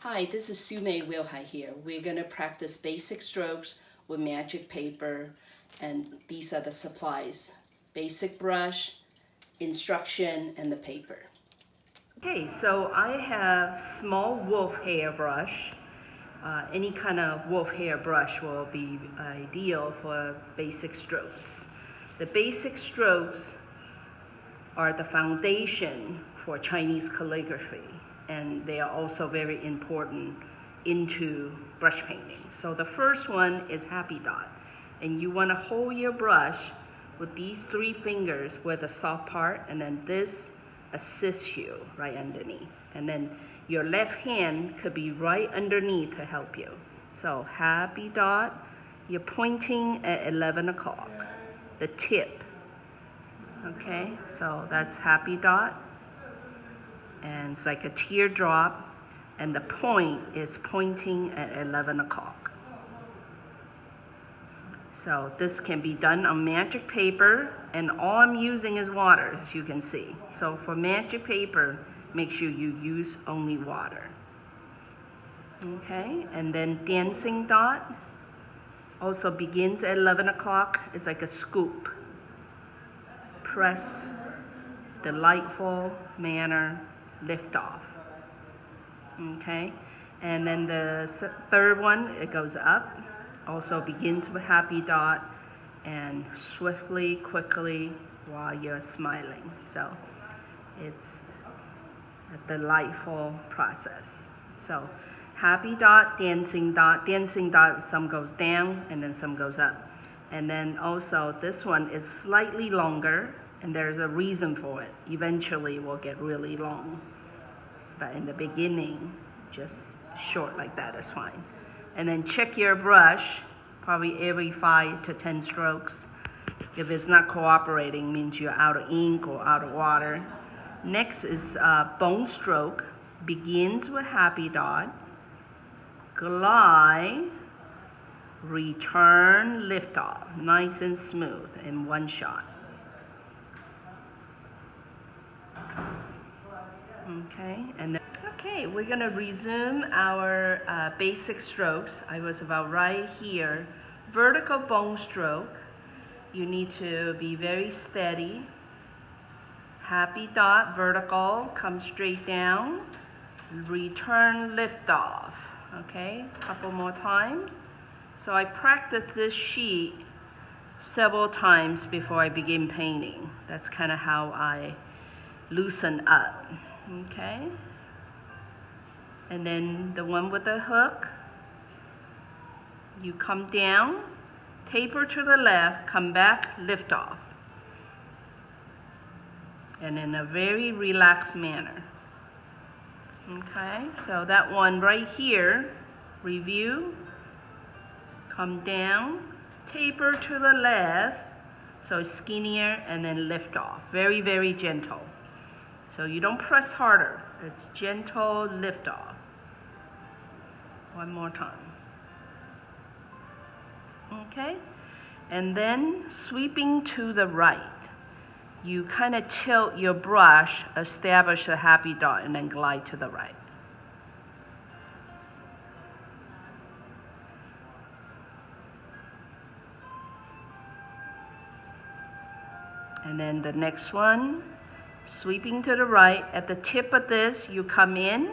Hi, this is Sumi-e Willhite here. We're going to practice basic strokes with magic paper, and these are the supplies. Basic brush, instruction, and the paper. Okay, so I have small wolf hair brush. Any kind of wolf hair brush will be ideal for basic strokes. The basic strokes are the foundation for Chinese calligraphy, and they are also very important into brush painting. So the first one is happy dot, and you want to hold your brush with these three fingers with the soft part, and then this assists you right underneath, and then your left hand could be right underneath to help you. So happy dot, you're pointing at 11 o'clock, the tip. Okay, so that's happy dot, and it's like a teardrop, and the point is pointing at 11 o'clock. So this can be done on magic paper, and all I'm using is water, as you can see. So for magic paper, make sure you use only water. Okay, and then dancing dot also begins at 11 o'clock. It's like a scoop. Press, delightful manner, lift off. Okay, and then the third one, it goes up, also begins with happy dot, and swiftly, quickly, while you're smiling. So it's a delightful process. So happy dot, dancing dot, some goes down and then some goes up. And then also this one is slightly longer, and there's a reason for it. Eventually it will get really long. But in the beginning, just short like that is fine. And then check your brush, probably every 5 to 10 strokes. If it's not cooperating, means you're out of ink or out of water. Next is bone stroke, begins with happy dot, glide, return, lift off, nice and smooth in one shot. Okay, and then, okay, we're gonna resume our basic strokes. I was about right here. Vertical bone stroke, you need to be very steady. Happy dot, vertical, come straight down, return, lift off. Okay, a couple more times. So I practiced this sheet several times before I begin painting. That's kind of how I loosen up. Okay, and then the one with the hook, you come down, taper to the left, come back, lift off, and in a very relaxed manner. Okay, so that one right here, review, come down, taper to the left, so it's skinnier, and then lift off. Very, very gentle. So you don't press harder. It's gentle lift off. One more time. Okay? And then sweeping to the right. You kind of tilt your brush, establish a happy dot, and then glide to the right. And then the next one, sweeping to the right. At the tip of this, you come in.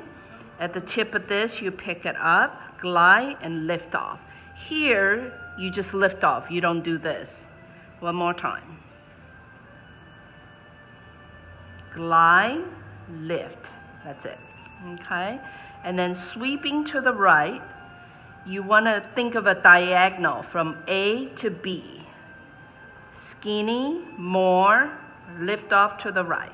At the tip of this, you pick it up, glide, and lift off. Here, you just lift off. You don't do this. One more time. Glide, lift. That's it. Okay? And then sweeping to the right, you want to think of a diagonal from A to B. Skinny, more, lift off to the right.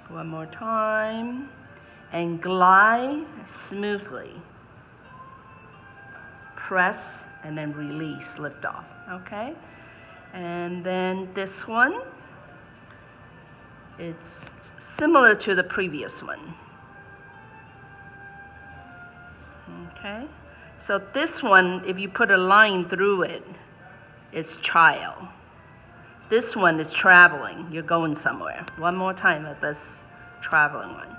One more time, and glide smoothly. Press and then release, lift off, okay? And then this one, it's similar to the previous one. Okay? So this one, if you put a line through it, is child. This one is traveling. You're going somewhere. One more time at this traveling one.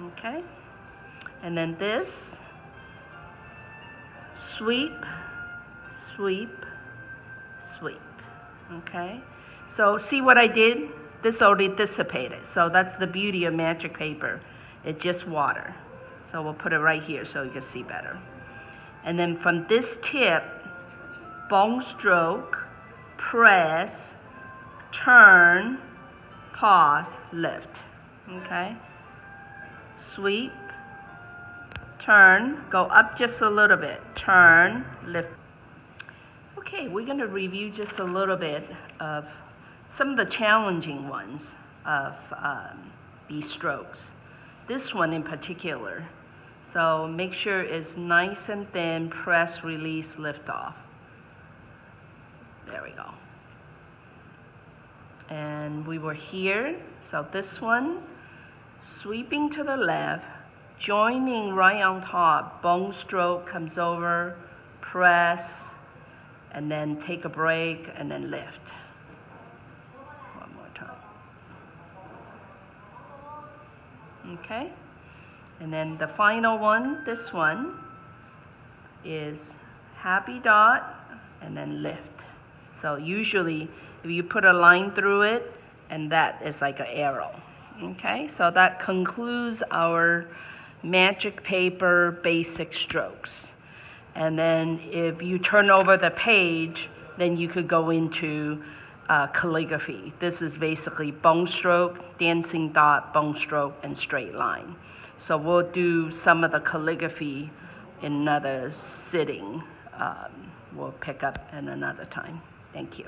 Okay? And then this, sweep, sweep, sweep. Okay? So see what I did? This already dissipated. So that's the beauty of magic paper. It's just water. So we'll put it right here so you can see better. And then from this tip, bone stroke, press, turn, pause, lift. Okay? Sweep, turn, go up just a little bit, turn, lift. Okay, we're going to review just a little bit of some of the challenging ones of these strokes. This one in particular. So make sure it's nice and thin, press, release, lift off. There we go. And we were here, so this one, sweeping to the left, joining right on top, bone stroke comes over, press, and then take a break, and then lift. One more time. Okay? And then the final one, this one, is happy dot, and then lift. So usually, if you put a line through it, and that is like an arrow. Okay, so that concludes our magic paper basic strokes. And then if you turn over the page, then you could go into calligraphy. This is basically bone stroke, dancing dot, bone stroke, and straight line. So we'll do some of the calligraphy in another sitting. We'll pick up in another time. Thank you.